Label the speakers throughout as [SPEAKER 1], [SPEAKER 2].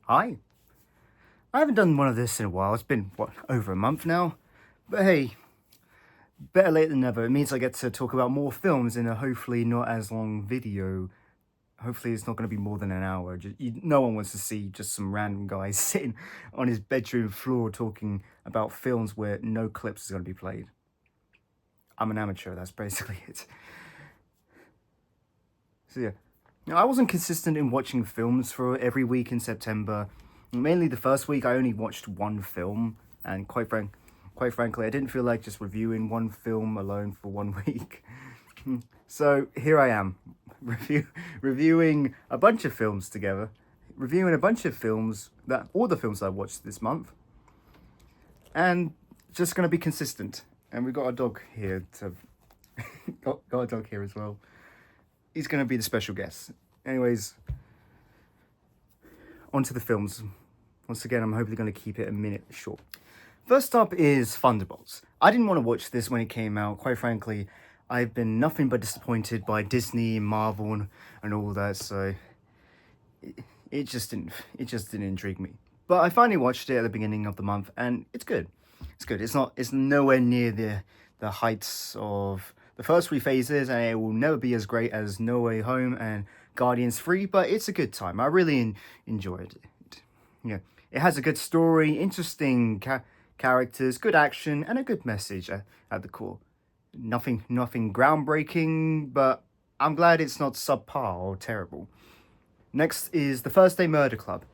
[SPEAKER 1] Hi. I haven't done one of this in a while. It's been, over a month now? But hey, better late than never. It means I get to talk about more films in a hopefully not as long video. Hopefully it's not going to be more than an hour. No one wants to see just some random guy sitting on his bedroom floor talking about films where no clips is going to be played. I'm an amateur, that's basically it. So yeah. I wasn't consistent in watching films for every week in September. Mainly the first week I only watched one film, and quite frankly, I didn't feel like just reviewing one film alone for 1 week. So here I am, reviewing a bunch of films together. Reviewing a bunch of films, all the films I watched this month. And just going to be consistent. And we've got a dog here got a dog here as well. He's going to be the special guest. Anyways, onto the films. Once again, I'm hopefully going to keep it a minute short. First up is Thunderbolts. I didn't want to watch this when it came out. Quite frankly, I've been nothing but disappointed by Disney, Marvel, and all that. So it just didn't intrigue me. But I finally watched it at the beginning of the month, and it's good. It's good. It's nowhere near the heights of the first three phases, and it will never be as great as No Way Home and Guardians 3, but it's a good time. I really enjoyed it. Yeah, it has a good story, interesting characters, good action, and a good message at the core. Nothing groundbreaking, but I'm glad it's not subpar or terrible. Next is The First Day Murder Club.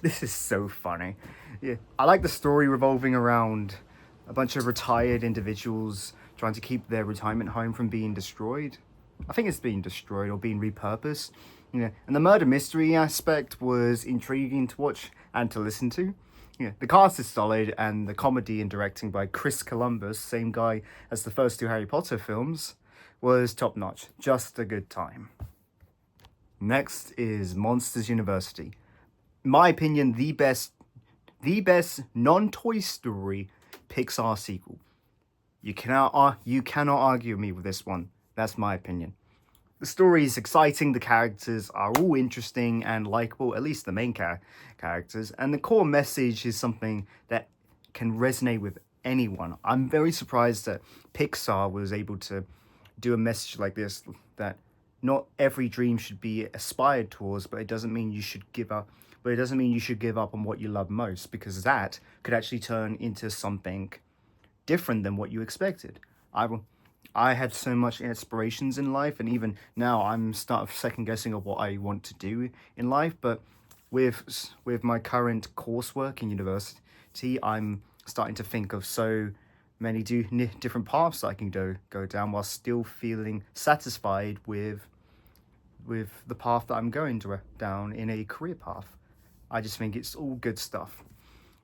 [SPEAKER 1] This is so funny. Yeah, I like the story revolving around a bunch of retired individuals trying to keep their retirement home from being destroyed. I think it's being destroyed or being repurposed. Yeah, and the murder mystery aspect was intriguing to watch and to listen to. Yeah, the cast is solid, and the comedy and directing by Chris Columbus, same guy as the first two Harry Potter films, was top notch. Just a good time. Next is Monsters University. In my opinion, the best non-Toy Story Pixar sequel. You cannot argue with me with this one. That's my opinion. The story is exciting, the characters are all interesting and likable, at least the main characters, and the core message is something that can resonate with anyone. I'm very surprised that Pixar was able to do a message like this, that not every dream should be aspired towards, but it doesn't mean you should give up. But it doesn't mean you should give up on what you love most, because that could actually turn into something different than what you expected. I had so much aspirations in life, and even now I'm second guessing of what I want to do in life. But with my current coursework in university, I'm starting to think of so many different paths I can go down while still feeling satisfied with the path that I'm going down in a career path. I just think it's all good stuff.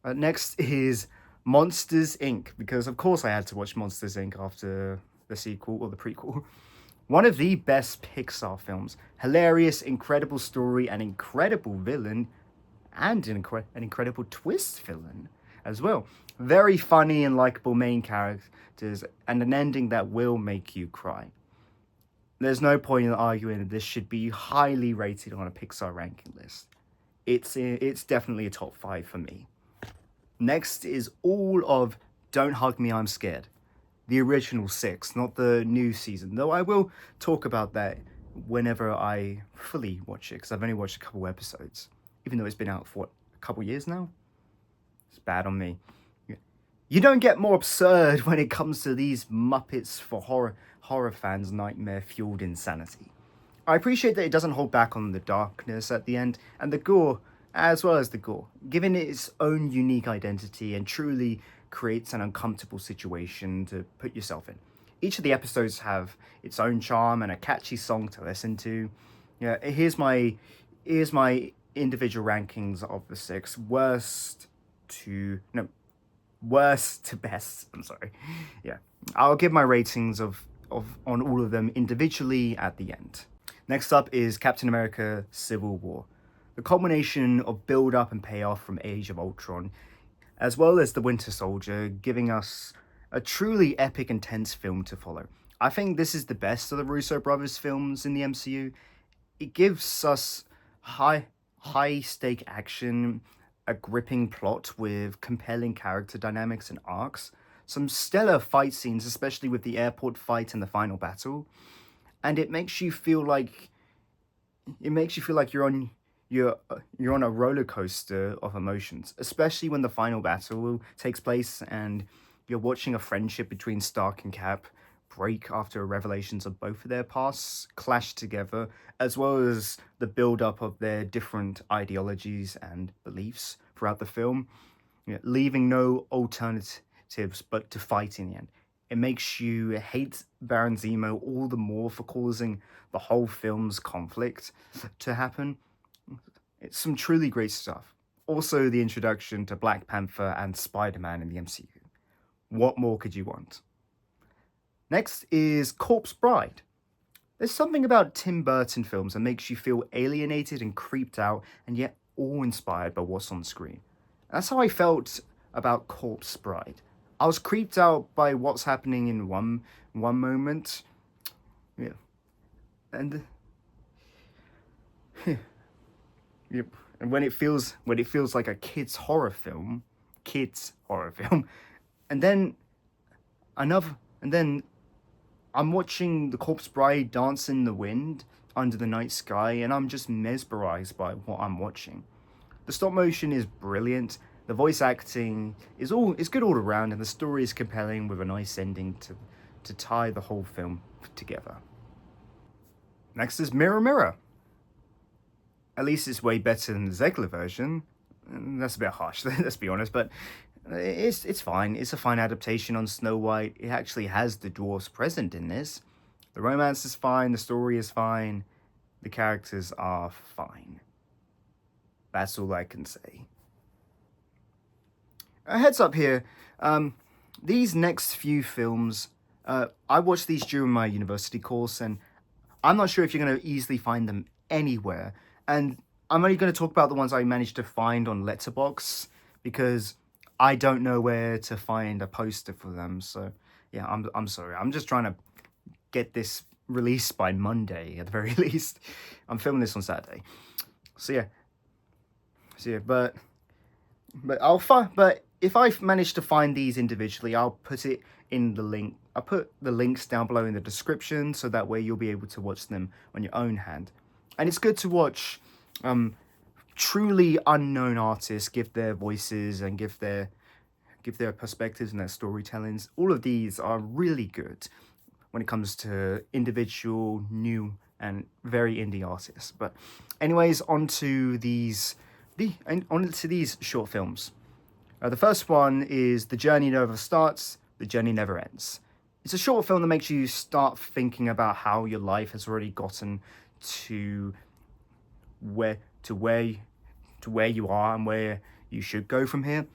[SPEAKER 1] Next is Monsters, Inc., because of course I had to watch Monsters, Inc. after the sequel or the prequel. One of the best Pixar films. Hilarious, incredible story, an incredible villain, and an incredible twist villain as well. Very funny and likable main characters, and an ending that will make you cry. There's no point in arguing that this should be highly rated on a Pixar ranking list. It's definitely a top 5 for me. Next is all of Don't Hug Me, I'm Scared. The original 6, not the new season. Though I will talk about that whenever I fully watch it, because I've only watched a couple episodes. Even though it's been out for, a couple years now? It's bad on me. You don't get more absurd when it comes to these Muppets for horror fans' nightmare-fueled insanity. I appreciate that it doesn't hold back on the darkness at the end, and the gore, as well as the gore, giving it its own unique identity and truly creates an uncomfortable situation to put yourself in. Each of the episodes have its own charm and a catchy song to listen to. Yeah, here's my individual rankings of the 6, worst to best. I'm sorry. Yeah, I'll give my ratings on all of them individually at the end. Next up is Captain America: Civil War. The culmination of build-up and payoff from Age of Ultron, as well as The Winter Soldier, giving us a truly epic and tense film to follow. I think this is the best of the Russo brothers films in the MCU. It gives us high high-stake action, a gripping plot with compelling character dynamics and arcs, some stellar fight scenes, especially with the airport fight and the final battle, and it makes you feel like you're on a roller coaster of emotions, especially when the final battle takes place and you're watching a friendship between Stark and Cap break after revelations of both of their pasts clash together, as well as the build-up of their different ideologies and beliefs throughout the film, leaving no alternatives but to fight in the end. It makes you hate Baron Zemo all the more for causing the whole film's conflict to happen. It's some truly great stuff. Also, the introduction to Black Panther and Spider-Man in the MCU. What more could you want? Next is Corpse Bride. There's something about Tim Burton films that makes you feel alienated and creeped out, and yet awe-inspired by what's on screen. That's how I felt about Corpse Bride. I was creeped out by what's happening in one moment. Yeah. And yep. And when it feels like a kid's horror film, and then I'm watching the Corpse Bride dance in the wind under the night sky, and I'm just mesmerized by what I'm watching. The stop motion is brilliant. The voice acting is good all around, and the story is compelling with a nice ending to tie the whole film together. Next is Mirror Mirror. At least it's way better than the Zegler version. That's a bit harsh, let's be honest, but it's fine. It's a fine adaptation on Snow White. It actually has the dwarfs present in this. The romance is fine, the story is fine, the characters are fine. That's all I can say. A heads up here, these next few films, I watched these during my university course, and I'm not sure if you're going to easily find them anywhere. And I'm only going to talk about the ones I managed to find on Letterboxd, because I don't know where to find a poster for them. So yeah, I'm sorry. I'm just trying to get this released by Monday at the very least. I'm filming this on Saturday. So yeah, but if I manage to find these individually, I'll put it in the link. I'll put the links down below in the description, so that way you'll be able to watch them on your own hand. And it's good to watch truly unknown artists give their voices and give their perspectives and their storytellings. All of these are really good when it comes to individual, new, and very indie artists. But anyways, onto these short films. The first one is The Journey Never Starts, The Journey Never Ends. It's a short film that makes you start thinking about how your life has already gotten to where you are and where you should go from here.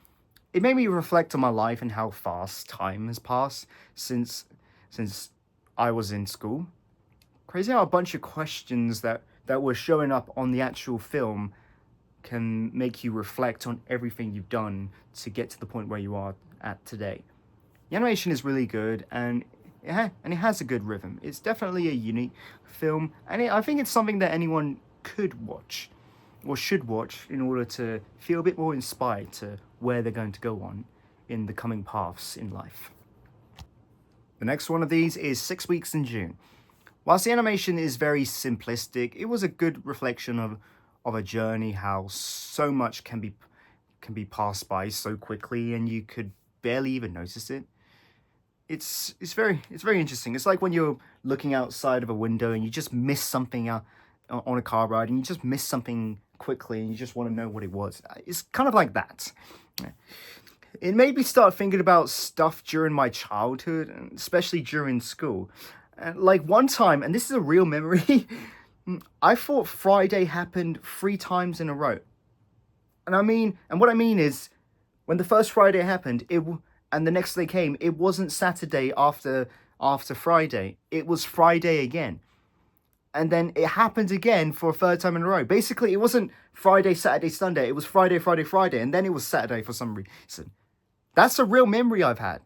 [SPEAKER 1] It made me reflect on my life and how fast time has passed since I was in school. Crazy how a bunch of questions that were showing up on the actual film can make you reflect on everything you've done to get to the point where you are at today. The animation is really good, and it has a good rhythm. It's definitely a unique film, and I think it's something that anyone could watch or should watch in order to feel a bit more inspired to where they're going to go on in the coming paths in life. The next one of these is 6 Weeks in June. Whilst the animation is very simplistic, it was a good reflection of a journey, how so much can be passed by so quickly and you could barely even notice it. It's very interesting. It's like when you're looking outside of a window and you just miss something out on a car ride, and you just miss something quickly and you just want to know what it was. It's kind of like that. It made me start thinking about stuff during my childhood, and especially during school. Like one time, and this is a real memory, I thought Friday happened 3 times in a row. And what I mean is, when the first Friday happened, and the next day came, it wasn't Saturday after Friday. It was Friday again. And then it happened again for a 3rd time in a row. Basically, it wasn't Friday, Saturday, Sunday. It was Friday, Friday, Friday. And then it was Saturday for some reason. That's a real memory I've had.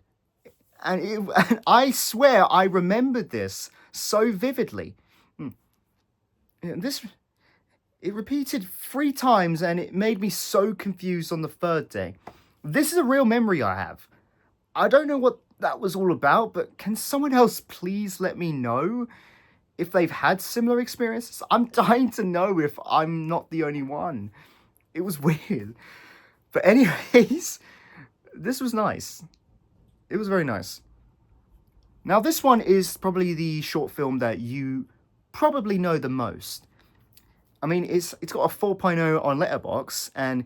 [SPEAKER 1] And I swear I remembered this so vividly. It repeated 3 times and it made me so confused on the 3rd day. This is a real memory I have. I don't know what that was all about, but can someone else please let me know if they've had similar experiences? I'm dying to know if I'm not the only one. It was weird. But anyways, this was nice. It was very nice. Now this one is probably the short film that you probably know the most. I mean, it's got a 4.0 on Letterboxd, and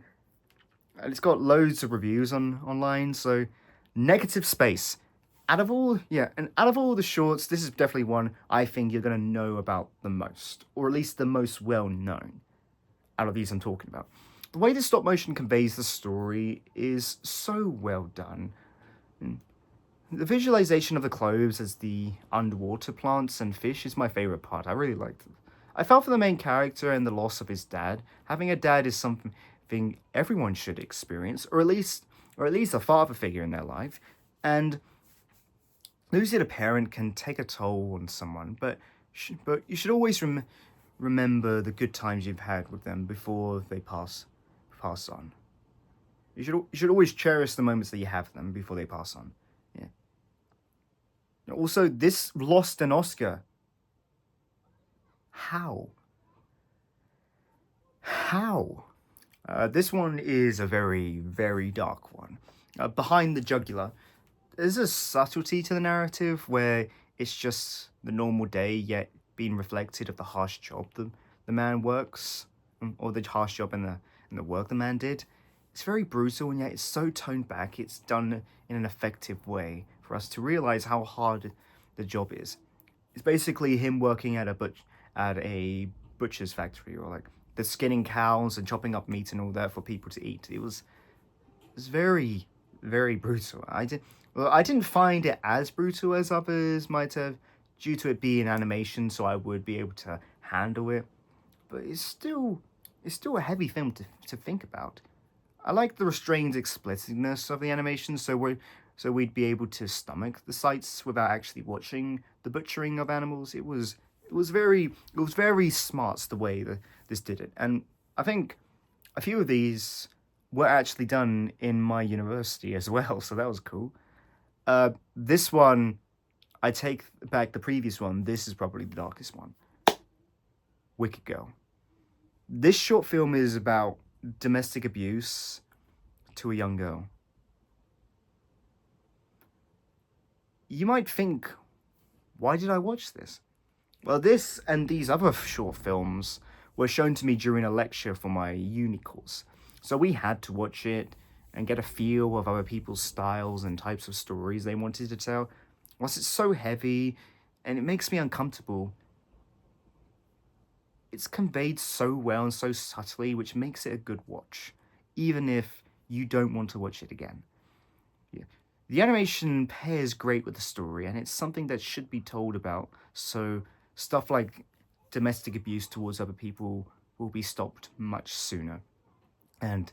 [SPEAKER 1] it's got loads of reviews online, so Negative Space. Out of all the shorts, this is definitely one I think you're going to know about the most, or at least the most well-known out of these I'm talking about. The way the stop motion conveys the story is so well done. The visualization of the clothes as the underwater plants and fish is my favorite part. I really liked it. I felt for the main character and the loss of his dad. Having a dad is something everyone should experience, or at least a father figure in their life. And losing a parent can take a toll on someone, but you should always remember the good times you've had with them before they pass on. You should always cherish the moments that you have with them before they pass on. Yeah. Also, this lost an Oscar. How? This one is a very, very dark one. Behind the Jugular, there's a subtlety to the narrative where it's just the normal day, yet being reflected of the harsh job the man works, or the harsh job and the work the man did. It's very brutal, and yet it's so toned back. It's done in an effective way for us to realize how hard the job is. It's basically him working at a butcher's factory, or like the skinning cows and chopping up meat and all that for people to eat. It was very, very brutal. I didn't find it as brutal as others might have, due to it being animation, so I would be able to handle it. But it's still a heavy film to think about. I like the restrained explicitness of the animation, so we'd be able to stomach the sights without actually watching the butchering of animals. It was very smart the way that this did it, and I think a few of these were actually done in my university as well, so that was cool. This one, I take back the previous one. This is probably the darkest one. Wicked Girl. This short film is about domestic abuse to a young girl. You might think, why did I watch this? Well, this and these other short films were shown to me during a lecture for my uni course. So we had to watch it and get a feel of other people's styles and types of stories they wanted to tell. Whilst it's so heavy and it makes me uncomfortable, it's conveyed so well and so subtly, which makes it a good watch, even if you don't want to watch it again. Yeah. The animation pairs great with the story, and it's something that should be told about, so stuff like domestic abuse towards other people will be stopped much sooner. And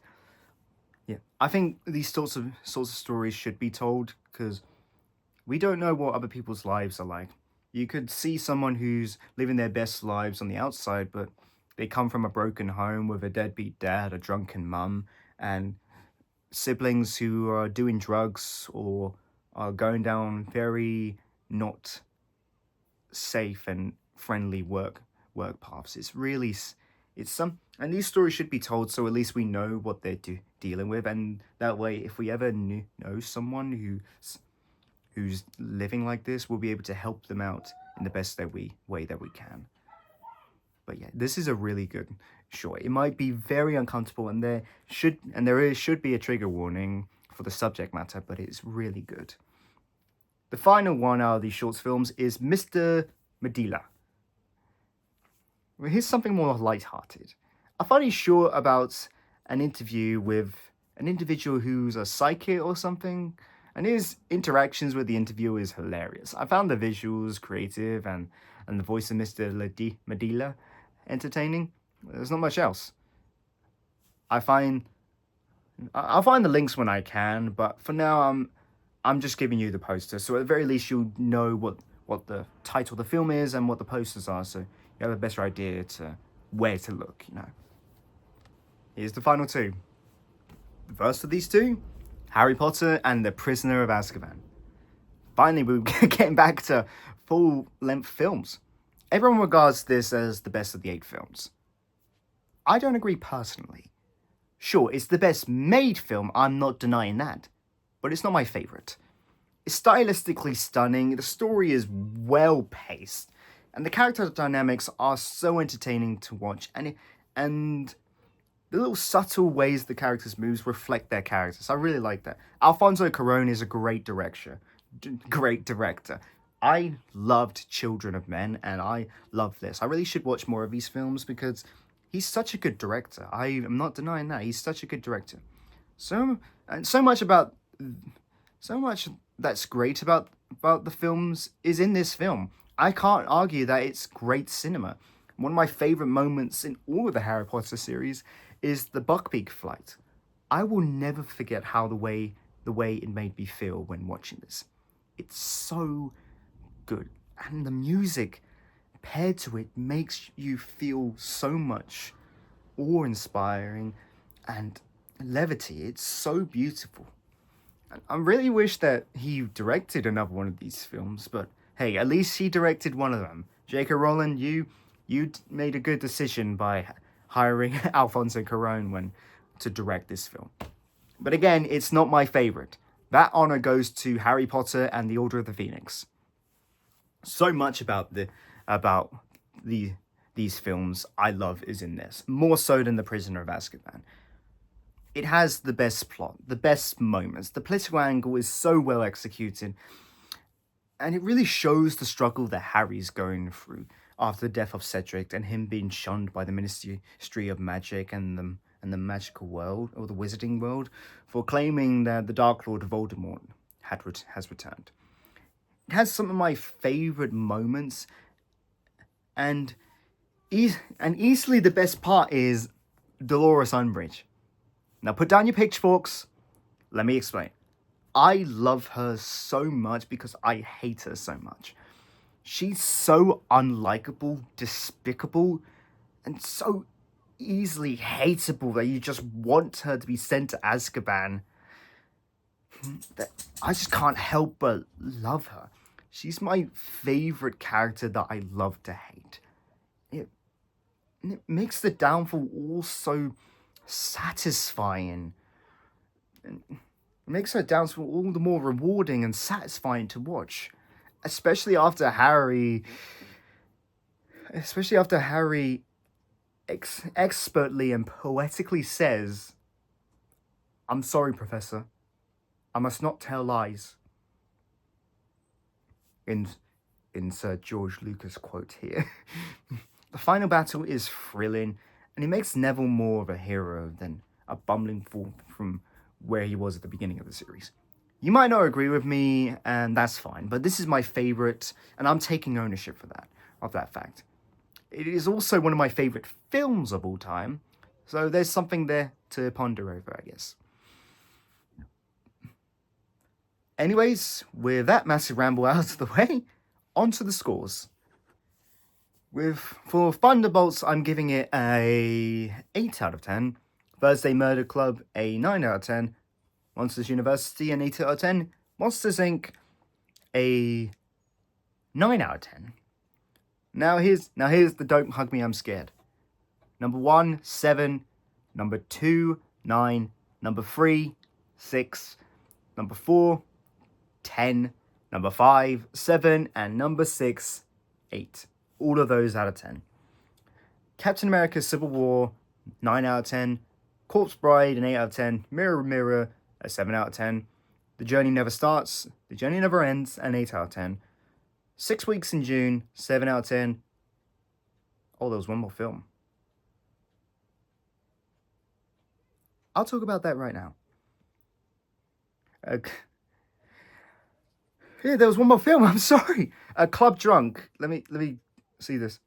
[SPEAKER 1] yeah, I think these sorts of stories should be told, because we don't know what other people's lives are like. You could see someone who's living their best lives on the outside, but they come from a broken home with a deadbeat dad, a drunken mum, and siblings who are doing drugs or are going down very not safe and friendly work paths. And these stories should be told, so at least we know what they're dealing with, and that way, if we ever know someone who's living like this, we'll be able to help them out in the best way that we can. But yeah, this is a really good short. It might be very uncomfortable, and there should be a trigger warning for the subject matter, but it's really good. The final one out of these short films is Mr. Madila. Well, here's something more lighthearted. A funny short about an interview with an individual who's a psychic or something, and his interactions with the interviewer is hilarious. I found the visuals creative and the voice of Mr. Madila entertaining. There's not much else. I'll find the links when I can, but for now I'm just giving you the poster, so at the very least you'll know what the title of the film is and what the posters are, so you have a better idea to where to look, you know. Here's the final two. The first of these two, Harry Potter and the Prisoner of Azkaban. Finally, we're getting back to full-length films. Everyone regards this as the best of the 8 films. I don't agree personally. Sure, it's the best made film, I'm not denying that. But it's not my favourite. It's stylistically stunning, the story is well-paced, and the character dynamics are so entertaining to watch, and the little subtle ways the characters move reflect their characters. I really like that. Alfonso Cuarón is a great director. I loved Children of Men, and I love this. I really should watch more of these films because he's such a good director. I am not denying that. He's such a good director. So much that's great about the films is in this film. I can't argue that it's great cinema. One of my favorite moments in all of the Harry Potter series is the Buckbeak flight. I will never forget how the way it made me feel when watching this. It's so good, and the music paired to it makes you feel so much awe-inspiring and levity. It's so beautiful. And I really wish that he directed another one of these films, but hey, at least he directed one of them. J.K. Rowling, you made a good decision by hiring Alfonso Cuarón to direct this film. But again, it's not my favorite. That honor goes to Harry Potter and the Order of the Phoenix. So much about these films I love is in this, more so than The Prisoner of Azkaban. It has the best plot, the best moments. The political angle is so well executed, and it really shows the struggle that Harry's going through after the death of Cedric and him being shunned by the Ministry of Magic and the magical world, or the wizarding world, for claiming that the Dark Lord Voldemort has returned. It has some of my favourite moments, and easily the best part is Dolores Umbridge. Now put down your pitchforks, let me explain. I love her so much because I hate her so much. She's so unlikable, despicable, and so easily hateable that you just want her to be sent to Azkaban. That I just can't help but love her. She's my favorite character that I love to hate. It makes the downfall all so satisfying. And it makes her downfall all the more rewarding and satisfying to watch. Especially after Harry expertly and poetically says, "I'm sorry, Professor. I must not tell lies." Insert George Lucas quote here. The final battle is thrilling, and it makes Neville more of a hero than a bumbling fool from where he was at the beginning of the series. You might not agree with me, and that's fine, but this is my favorite, and I'm taking ownership of that fact. It is also one of my favorite films of all time, so there's something there to ponder over, I guess. Anyways, with that massive ramble out of the way, on to the scores. For Thunderbolts, I'm giving it a 8 out of 10. Thursday Murder Club, a 9 out of 10. Monsters University, an 8 out of 10. Monsters Inc., a 9 out of 10. Now here's the Don't Hug Me, I'm Scared. Number 1, 7. Number 2, 9. Number 3, 6. Number 4, 10. Number 5, 7. And number 6, 8. All of those out of 10. Captain America Civil War, 9 out of 10. Corpse Bride, an 8 out of 10. Mirror Mirror, a 7 out of 10. The Journey Never Starts, The Journey Never Ends, an 8 out of 10. 6 Weeks in June, 7 out of 10. Oh, there was one more film. I'll talk about that right now. Yeah, there was one more film, I'm sorry. Club Drunk. Let me see this.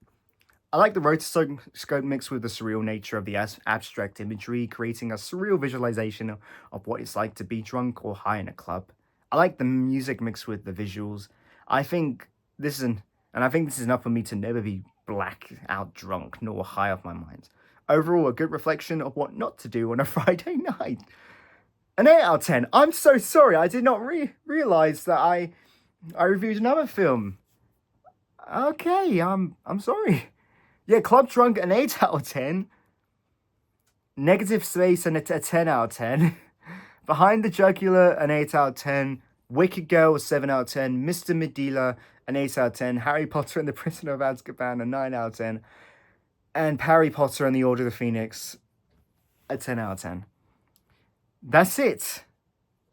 [SPEAKER 1] I like the rotoscope mixed with the surreal nature of the abstract imagery, creating a surreal visualization of what it's like to be drunk or high in a club. I like the music mixed with the visuals. I think this is enough for me to never be blackout drunk nor high off my mind. Overall, a good reflection of what not to do on a Friday night. An 8 out of 10. I'm so sorry. I did not realize that I reviewed another film. Okay, I'm sorry. Yeah, Club Drunk, an 8 out of 10. Negative Space, and a 10 out of 10. Behind the Jugular, an 8 out of 10. Wicked Girl, a 7 out of 10. Mr. Madila, an 8 out of 10. Harry Potter and the Prisoner of Azkaban, a 9 out of 10. And Harry Potter and the Order of the Phoenix, a 10 out of 10. That's it.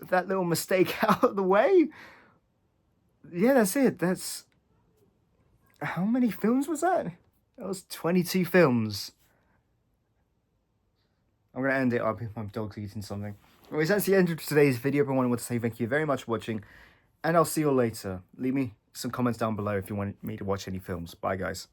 [SPEAKER 1] That little mistake out of the way. Yeah, that's it. That's... How many films was that? That was 22 films. I'm going to end it up if my dog's eating something. Anyways, that's the end of today's video. But I want to say thank you very much for watching. And I'll see you all later. Leave me some comments down below if you want me to watch any films. Bye, guys.